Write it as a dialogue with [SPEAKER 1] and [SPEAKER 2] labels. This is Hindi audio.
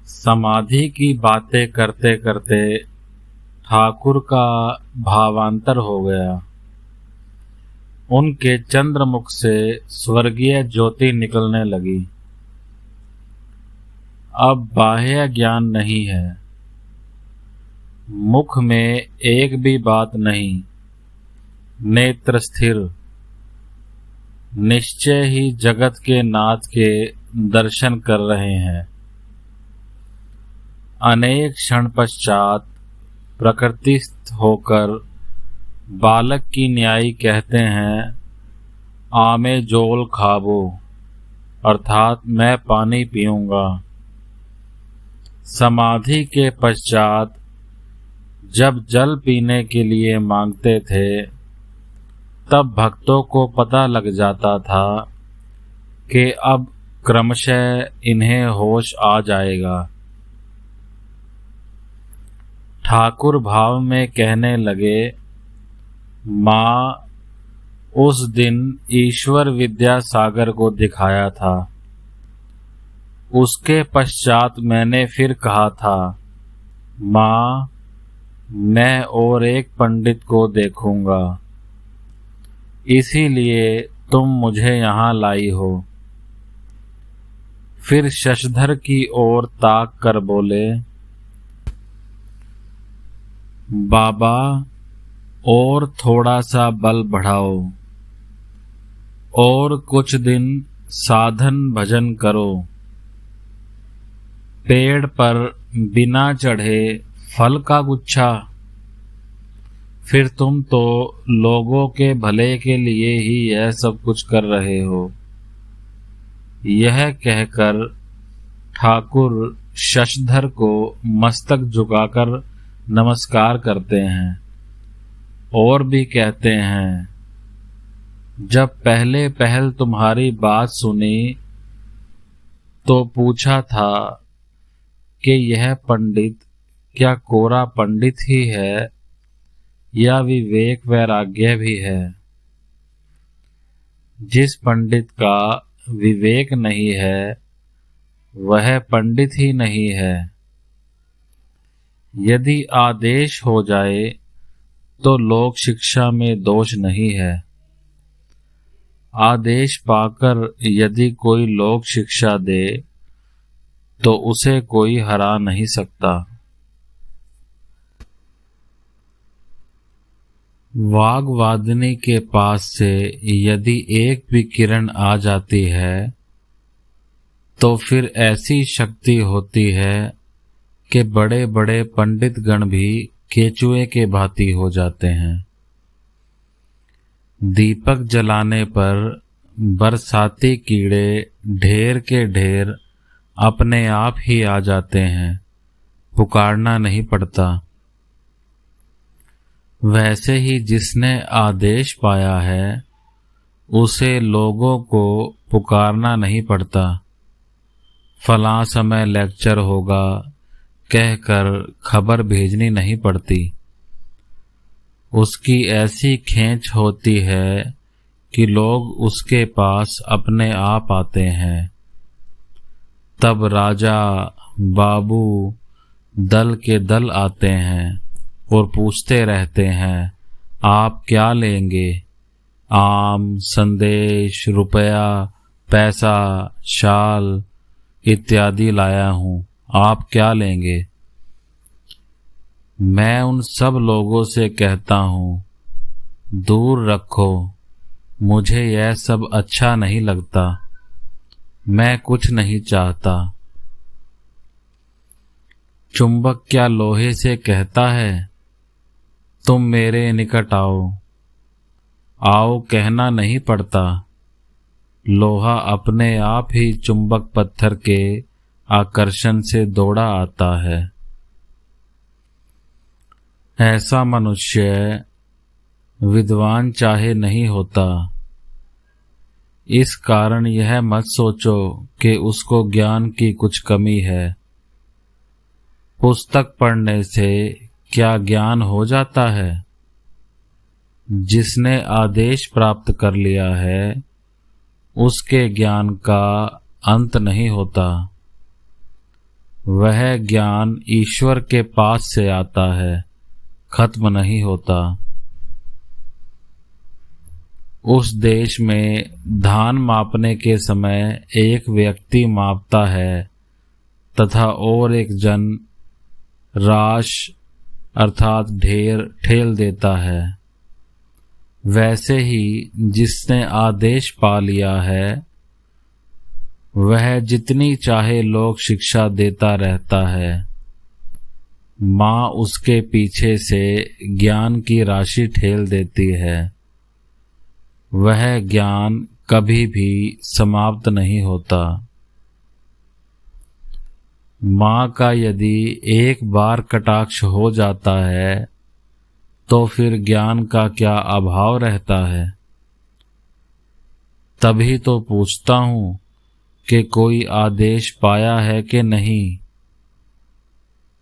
[SPEAKER 1] समाधि की बातें करते करते ठाकुर का भावांतर हो गया। उनके चंद्रमुख से स्वर्गीय ज्योति निकलने लगी। अब बाह्य ज्ञान नहीं है, मुख में एक भी बात नहीं, नेत्र स्थिर, निश्चय ही जगत के नाथ के दर्शन कर रहे हैं। अनेक क्षण पश्चात प्रकृतिस्थ होकर बालक की न्यायी कहते हैं, आमे जोल खाबो, अर्थात मैं पानी पीऊंगा। समाधि के पश्चात जब जल पीने के लिए मांगते थे, तब भक्तों को पता लग जाता था कि अब क्रमशः इन्हें होश आ जाएगा। ठाकुर भाव में कहने लगे, माँ, उस दिन ईश्वर विद्या सागर को दिखाया था। उसके पश्चात मैंने फिर कहा था, माँ, मैं और एक पंडित को देखूंगा, इसीलिए तुम मुझे यहाँ लाई हो। फिर शशधर की ओर ताक कर बोले, बाबा, और थोड़ा सा बल बढ़ाओ, और कुछ दिन साधन भजन करो। पेड़ पर बिना चढ़े फल का गुच्छा, फिर तुम तो लोगों के भले के लिए ही यह सब कुछ कर रहे हो। यह कहकर ठाकुर शशधर को मस्तक झुकाकर नमस्कार करते हैं और भी कहते हैं, जब पहले पहल तुम्हारी बात सुनी तो पूछा था कि यह पंडित क्या कोरा पंडित ही है या विवेक वैराग्य भी है। जिस पंडित का विवेक नहीं है वह पंडित ही नहीं है। यदि आदेश हो जाए तो लोक शिक्षा में दोष नहीं है। आदेश पाकर यदि कोई लोक शिक्षा दे तो उसे कोई हरा नहीं सकता। वाग्वादिनी के पास से यदि एक भी किरण आ जाती है तो फिर ऐसी शक्ति होती है कि बड़े बड़े पंडित गण भी केचुए के भांति हो जाते हैं। दीपक जलाने पर बरसाती कीड़े ढेर के ढेर अपने आप ही आ जाते हैं, पुकारना नहीं पड़ता। वैसे ही जिसने आदेश पाया है उसे लोगों को पुकारना नहीं पड़ता। फलां समय लेक्चर होगा कहकर खबर भेजनी नहीं पड़ती। उसकी ऐसी खींच होती है कि लोग उसके पास अपने आप आते हैं। तब राजा बाबू दल के दल आते हैं और पूछते रहते हैं, आप क्या लेंगे? आम, संदेश, रुपया, पैसा, शाल इत्यादि लाया हूँ, आप क्या लेंगे? मैं उन सब लोगों से कहता हूँ, दूर रखो, मुझे यह सब अच्छा नहीं लगता, मैं कुछ नहीं चाहता। चुंबक क्या लोहे से कहता है, तुम मेरे निकट आओ? आओ कहना नहीं पड़ता। लोहा अपने आप ही चुंबक पत्थर के आकर्षण से दौड़ा आता है। ऐसा मनुष्य विद्वान चाहे नहीं होता। इस कारण यह मत सोचो कि उसको ज्ञान की कुछ कमी है। पुस्तक पढ़ने से क्या ज्ञान हो जाता है? जिसने आदेश प्राप्त कर लिया है उसके ज्ञान का अंत नहीं होता। वह ज्ञान ईश्वर के पास से आता है, खत्म नहीं होता। उस देश में धान मापने के समय एक व्यक्ति मापता है तथा और एक जन राश अर्थात ढेर ठेल देता है। वैसे ही जिसने आदेश पा लिया है वह जितनी चाहे लोक शिक्षा देता रहता है। माँ उसके पीछे से ज्ञान की राशि ठेल देती है। वह ज्ञान कभी भी समाप्त नहीं होता। माँ का यदि एक बार कटाक्ष हो जाता है तो फिर ज्ञान का क्या अभाव रहता है। तभी तो पूछता हूँ कि कोई आदेश पाया है कि नहीं।